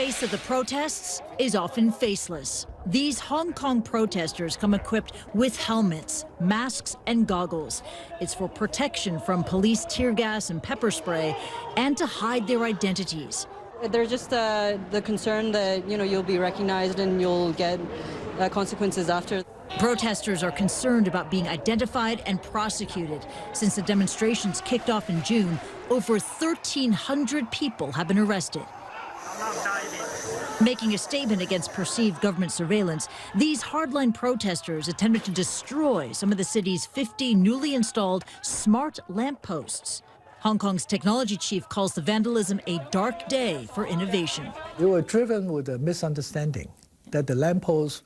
face of the protests is often faceless. These Hong Kong protesters come equipped with helmets, masks, and goggles. It's for protection from police tear gas and pepper spray and to hide their identities. There's just the concern that, you'll be recognized and you'll get consequences after. Protesters are concerned about being identified and prosecuted. Since the demonstrations kicked off in June, over 1,300 people have been arrested. Making a statement against perceived government surveillance, these hardline protesters attempted to destroy some of the city's 50 newly installed smart lampposts. Hong Kong's technology chief calls the vandalism a dark day for innovation. They were driven with a misunderstanding that the lampposts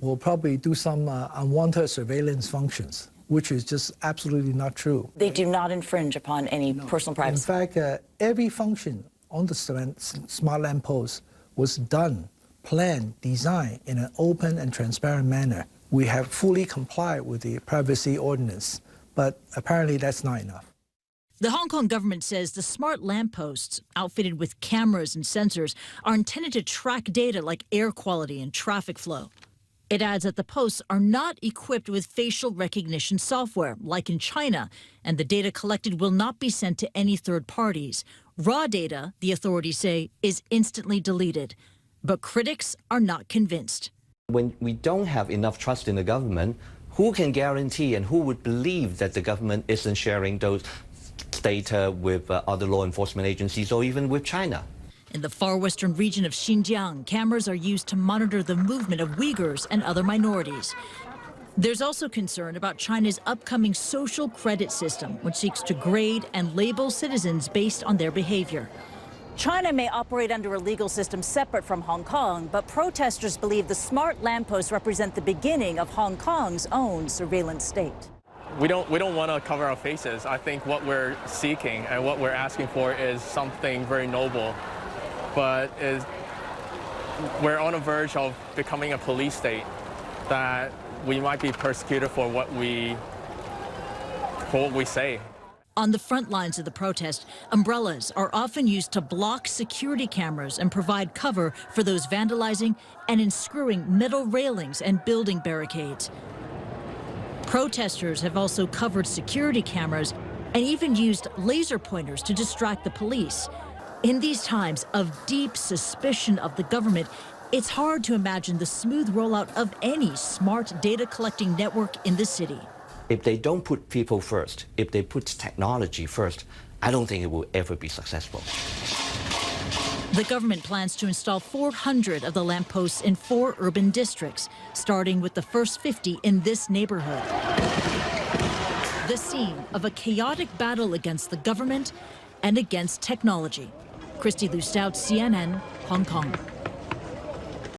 will probably do some unwanted surveillance functions, which is just absolutely not true. They do not infringe upon any personal privacy. In fact, every function on the smart lamppost was done, planned, designed in an open and transparent manner. We have fully complied with the privacy ordinance, but apparently that's not enough. The Hong Kong government says the smart lampposts, outfitted with cameras and sensors, are intended to track data like air quality and traffic flow. It adds that the posts are not equipped with facial recognition software, like in China, and the data collected will not be sent to any third parties. Raw data, the authorities say, is instantly deleted. But critics are not convinced. When we don't have enough trust in the government, who can guarantee and who would believe that the government isn't sharing those data with other law enforcement agencies or even with China? In the far western region of Xinjiang, cameras are used to monitor the movement of Uyghurs and other minorities. There's also concern about China's upcoming social credit system, which seeks to grade and label citizens based on their behavior. China may operate under a legal system separate from Hong Kong, but protesters believe the smart lampposts represent the beginning of Hong Kong's own surveillance state. We don't want to cover our faces. I think what we're seeking and what we're asking for is something very noble, but we're on the verge of becoming a police state that we might be persecuted for what we say. On the front lines of the protest, umbrellas are often used to block security cameras and provide cover for those vandalizing and unscrewing metal railings and building barricades. Protesters have also covered security cameras and even used laser pointers to distract the police. In these times of deep suspicion of the government, it's hard to imagine the smooth rollout of any smart data collecting network in the city. If they don't put people first, if they put technology first, I don't think it will ever be successful. The government plans to install 400 of the lampposts in 4 urban districts, starting with the first 50 in this neighborhood. The scene of a chaotic battle against the government and against technology. Kristie Lu Stout, CNN, Hong Kong.